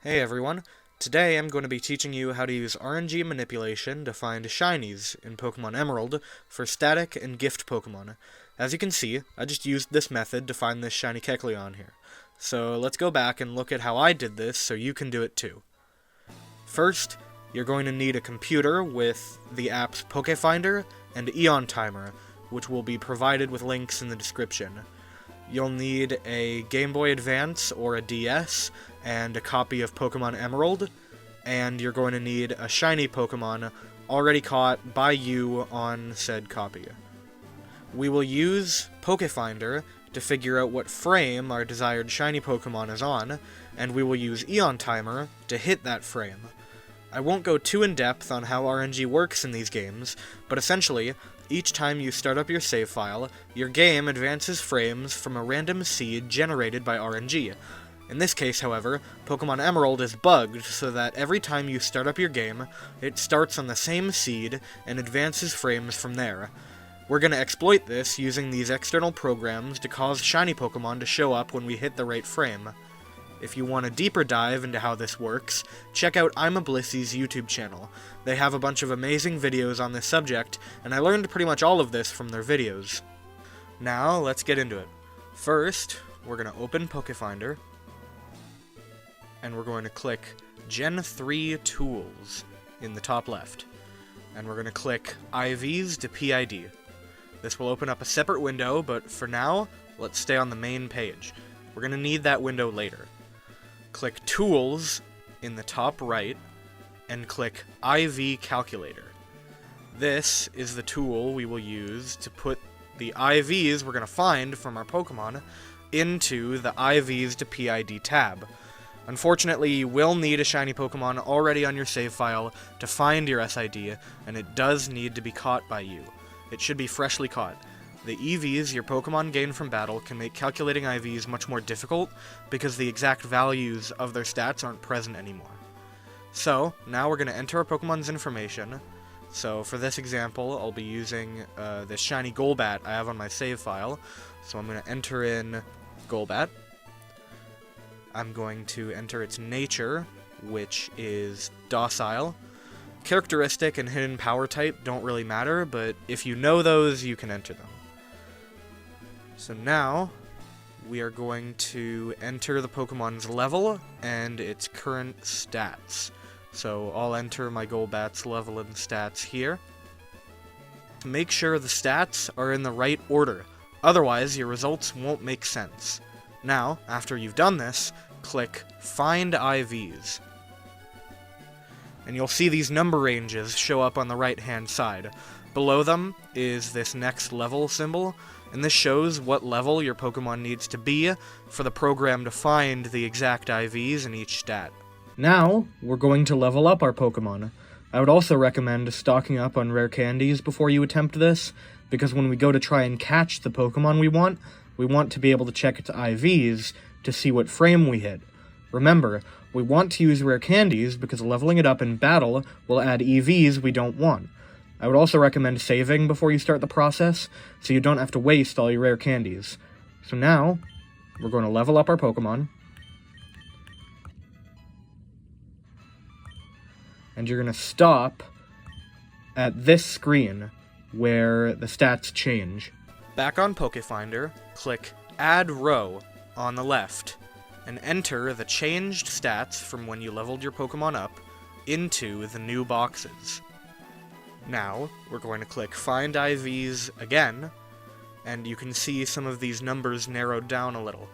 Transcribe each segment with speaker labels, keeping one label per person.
Speaker 1: Hey everyone, today I'm going to be teaching you how to use RNG manipulation to find shinies in Pokemon Emerald for static and gift Pokemon. As you can see, I just used this method to find this shiny Kecleon here. So let's go back and look at how I did this so you can do it too. First, you're going to need a computer with the apps PokeFinder and EonTimer, which will be provided with links in the description. You'll need a Game Boy Advance or a DS, and a copy of Pokemon Emerald, and you're going to need a shiny Pokemon already caught by you on said copy. We will use PokeFinder to figure out what frame our desired shiny Pokemon is on, and we will use EonTimer to hit that frame. I won't go too in-depth on how RNG works in these games, but essentially, each time you start up your save file, your game advances frames from a random seed generated by RNG. In this case, however, Pokemon Emerald is bugged so that every time you start up your game, it starts on the same seed and advances frames from there. We're going to exploit this using these external programs to cause shiny Pokemon to show up when we hit the right frame. If you want a deeper dive into how this works, check out I'm a Blissy's YouTube channel. They have a bunch of amazing videos on this subject, and I learned pretty much all of this from their videos. Now, let's get into it. First, we're going to open PokeFinder, and we're going to click Gen 3 Tools in the top left. And we're going to click IVs to PID. This will open up a separate window, but for now, let's stay on the main page. We're going to need that window later. Click Tools in the top right, and click IV Calculator. This is the tool we will use to put the IVs we're going to find from our Pokemon into the IVs to PID tab. Unfortunately, you will need a shiny Pokemon already on your save file to find your SID, and it does need to be caught by you. It should be freshly caught. The EVs your Pokemon gain from battle can make calculating IVs much more difficult because the exact values of their stats aren't present anymore. So, now we're going to enter our Pokemon's information. So, for this example, I'll be using this shiny Golbat I have on my save file. So I'm going to enter in Golbat. I'm going to enter its nature, which is docile. Characteristic and hidden power type don't really matter, but if you know those, you can enter them. So now, we are going to enter the Pokemon's level and its current stats. So I'll enter my Golbat's level and stats here. Make sure the stats are in the right order, otherwise your results won't make sense. Now, after you've done this, click Find IVs. And you'll see these number ranges show up on the right-hand side. Below them is this next level symbol, and this shows what level your Pokemon needs to be for the program to find the exact IVs in each stat. Now, we're going to level up our Pokemon. I would also recommend stocking up on rare candies before you attempt this, because when we go to try and catch the Pokemon we want to be able to check its IVs to see what frame we hit. Remember, we want to use rare candies because leveling it up in battle will add EVs we don't want. I would also recommend saving before you start the process, so you don't have to waste all your rare candies. So now, we're going to level up our Pokemon. And you're going to stop at this screen where the stats change. Back on PokeFinder, click Add Row on the left, and enter the changed stats from when you leveled your Pokemon up into the new boxes. Now, we're going to click Find IVs again, and you can see some of these numbers narrowed down a little.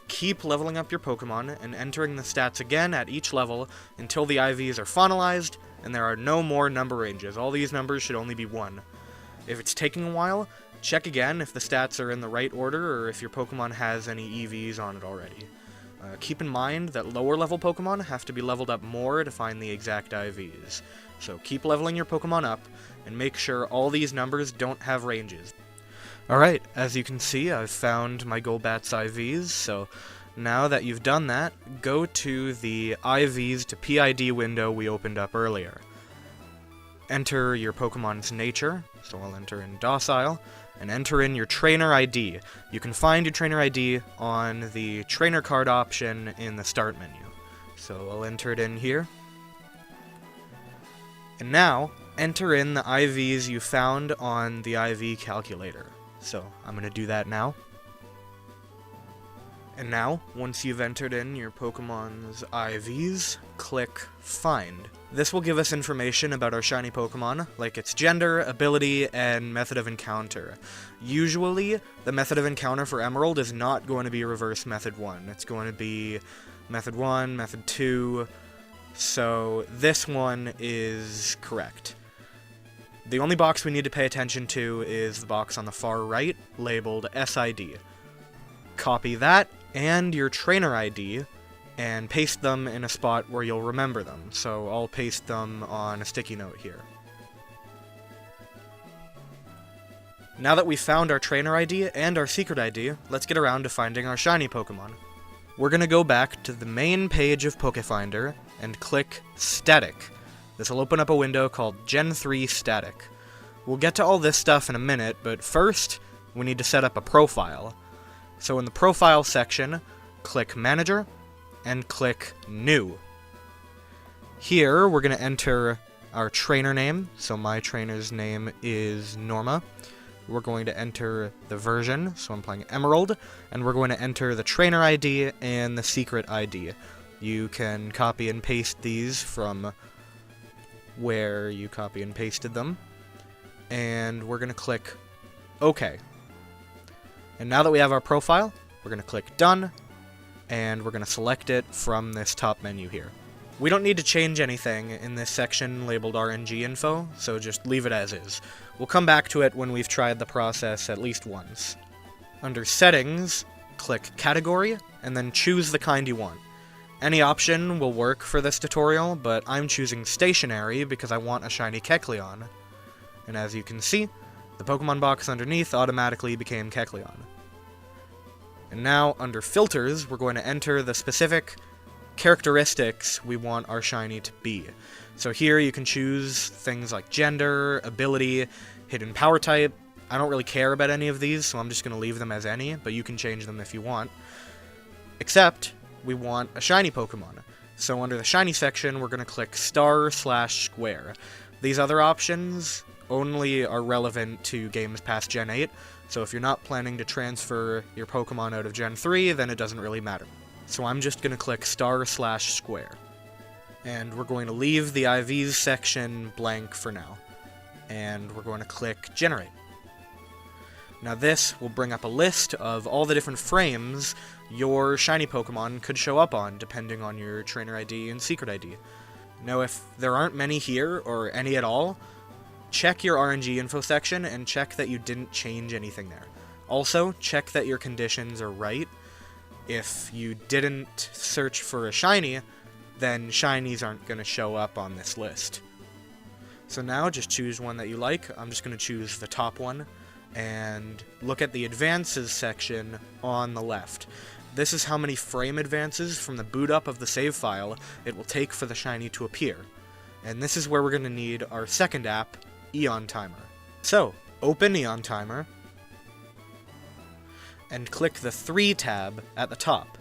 Speaker 1: Keep leveling up your Pokemon and entering the stats again at each level until the IVs are finalized and there are no more number ranges. All these numbers should only be 1. If it's taking a while, check again if the stats are in the right order or if your Pokemon has any EVs on it already. Keep in mind that lower level Pokemon have to be leveled up more to find the exact IVs. So keep leveling your Pokemon up and make sure all these numbers don't have ranges. Alright, as you can see, I've found my Golbat's IVs, so now that you've done that, go to the IVs to PID window we opened up earlier. Enter your Pokemon's nature, so I'll enter in docile, and enter in your trainer ID. You can find your trainer ID on the trainer card option in the start menu. So I'll enter it in here. And now, enter in the IVs you found on the IV calculator. So I'm going to do that now. And now, once you've entered in your Pokemon's IVs, click Find. This will give us information about our shiny Pokemon, like its gender, ability, and method of encounter. Usually, the method of encounter for Emerald is not going to be reverse method 1. It's going to be method 1, method 2, so this one is correct. The only box we need to pay attention to is the box on the far right, labeled SID. Copy that and your trainer ID and paste them in a spot where you'll remember them. So I'll paste them on a sticky note here. Now that we've found our trainer ID and our secret ID, let's get around to finding our shiny Pokemon. We're going to go back to the main page of PokeFinder and click Static. This will open up a window called Gen 3 Static. We'll get to all this stuff in a minute, but first, we need to set up a profile. So in the Profile section, click Manager, and click New. Here, we're going to enter our trainer name, so my trainer's name is Norma. We're going to enter the version, so I'm playing Emerald, and we're going to enter the trainer ID and the secret ID. You can copy and paste these from where you copy and pasted them, and we're going to click OK. And now that we have our profile, we're going to click Done, and we're going to select it from this top menu here. We don't need to change anything in this section labeled RNG info, so just leave it as is. We'll come back to it when we've tried the process at least once. Under Settings, click Category, and then choose the kind you want. Any option will work for this tutorial, but I'm choosing Stationary because I want a shiny Kecleon. And as you can see, the Pokemon box underneath automatically became Kecleon. And now, under Filters, we're going to enter the specific characteristics we want our shiny to be. So here you can choose things like gender, ability, hidden power type. I don't really care about any of these, so I'm just going to leave them as any, but you can change them if you want. Except, we want a shiny Pokemon. So under the shiny section, we're going to click star/square. These other options only are relevant to games past Gen 8, so if you're not planning to transfer your Pokemon out of Gen 3, then it doesn't really matter. So I'm just going to click star/square. And we're going to leave the IVs section blank for now. And we're going to click Generate. Now this will bring up a list of all the different frames your shiny Pokemon could show up on, depending on your trainer ID and secret ID. Now if there aren't many here, or any at all, check your RNG info section and check that you didn't change anything there. Also, check that your conditions are right. If you didn't search for a shiny, then shinies aren't going to show up on this list. So now just choose one that you like. I'm just going to choose the top one, and look at the advances section on the left. This is how many frame advances from the boot up of the save file it will take for the shiny to appear. And this is where we're going to need our second app, EonTimer. So, open EonTimer, and click the 3 tab at the top.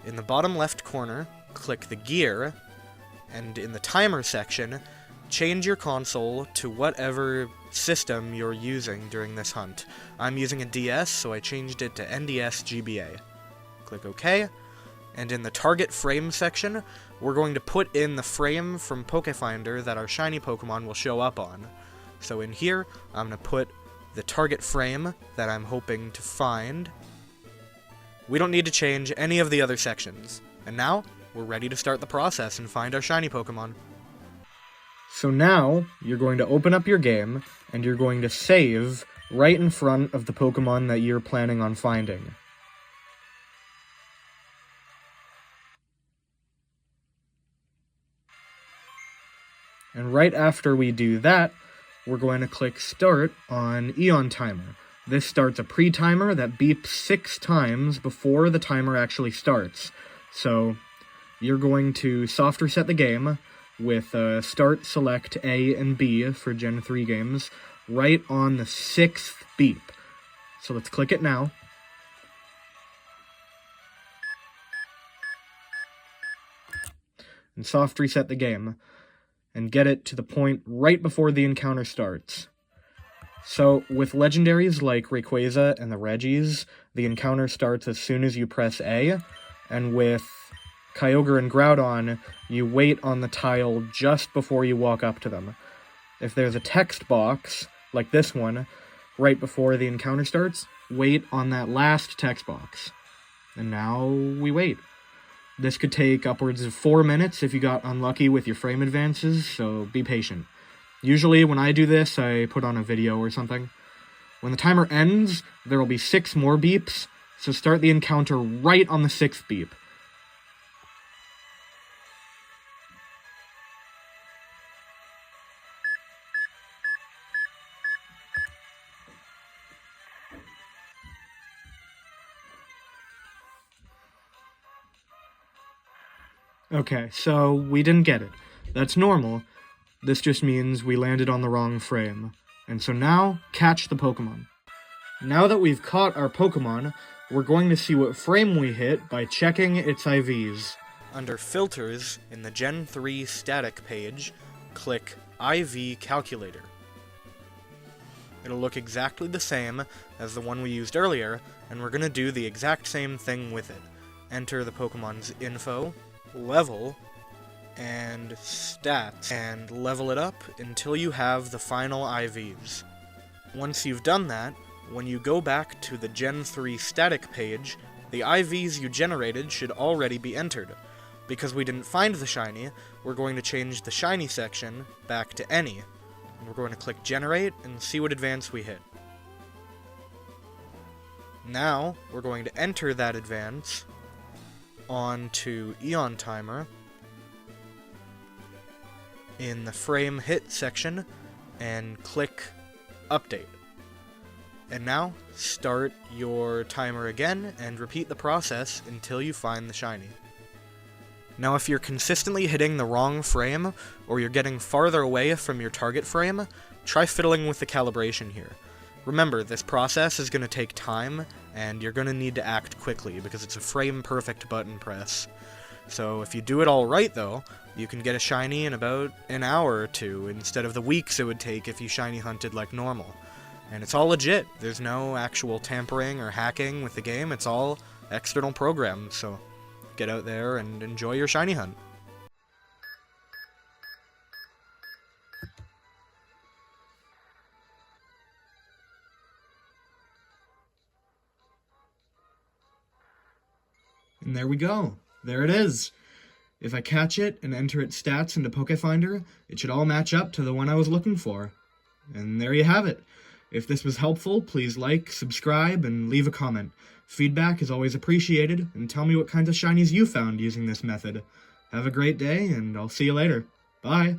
Speaker 1: In the bottom left corner, click the gear, and in the timer section, change your console to whatever system you're using during this hunt. I'm using a DS, so I changed it to NDS GBA. Click OK, and in the target frame section, we're going to put in the frame from PokeFinder that our shiny Pokemon will show up on. So in here, I'm going to put the target frame that I'm hoping to find. We don't need to change any of the other sections. And now, we're ready to start the process and find our shiny Pokemon. So now, you're going to open up your game, and you're going to save right in front of the Pokemon that you're planning on finding. And right after we do that, we're going to click Start on EonTimer. This starts a pre-timer that beeps 6 times before the timer actually starts. So, you're going to soft reset the game with Start, Select, A, and B for Gen 3 games right on the 6th beep. So let's click it now. and soft reset the game, and get it to the point right before the encounter starts. So, with legendaries like Rayquaza and the Regis, the encounter starts as soon as you press A, and with Kyogre and Groudon, you wait on the tile just before you walk up to them. If there's a text box, like this one, right before the encounter starts, wait on that last text box. And now we wait. This could take upwards of 4 minutes if you got unlucky with your frame advances, so be patient. Usually when I do this, I put on a video or something. When the timer ends, there will be 6 more beeps, so start the encounter right on the 6th beep. Okay, so we didn't get it. That's normal. This just means we landed on the wrong frame. And so now, catch the Pokemon. Now that we've caught our Pokemon, we're going to see what frame we hit by checking its IVs. Under Filters, in the Gen 3 Static page, click IV Calculator. It'll look exactly the same as the one we used earlier, and we're going to do the exact same thing with it. Enter the Pokemon's info, level, and stats, and level it up until you have the final IVs. Once you've done that, when you go back to the Gen 3 Static page, the IVs you generated should already be entered. Because we didn't find the shiny, we're going to change the shiny section back to any. And we're going to click Generate and see what advance we hit. Now, we're going to enter that advance onto EonTimer in the frame hit section and click Update. And now, start your timer again and repeat the process until you find the shiny. Now if you're consistently hitting the wrong frame, or you're getting farther away from your target frame, try fiddling with the calibration here. Remember, this process is going to take time, and you're going to need to act quickly, because it's a frame-perfect button press. So if you do it all right, though, you can get a shiny in about an hour or two, instead of the weeks it would take if you shiny hunted like normal. And it's all legit. There's no actual tampering or hacking with the game, it's all external programs, so get out there and enjoy your shiny hunt. And there we go. There it is. If I catch it and enter its stats into PokeFinder, it should all match up to the one I was looking for. And there you have it. If this was helpful, please like, subscribe, and leave a comment. Feedback is always appreciated, and tell me what kinds of shinies you found using this method. Have a great day, and I'll see you later. Bye!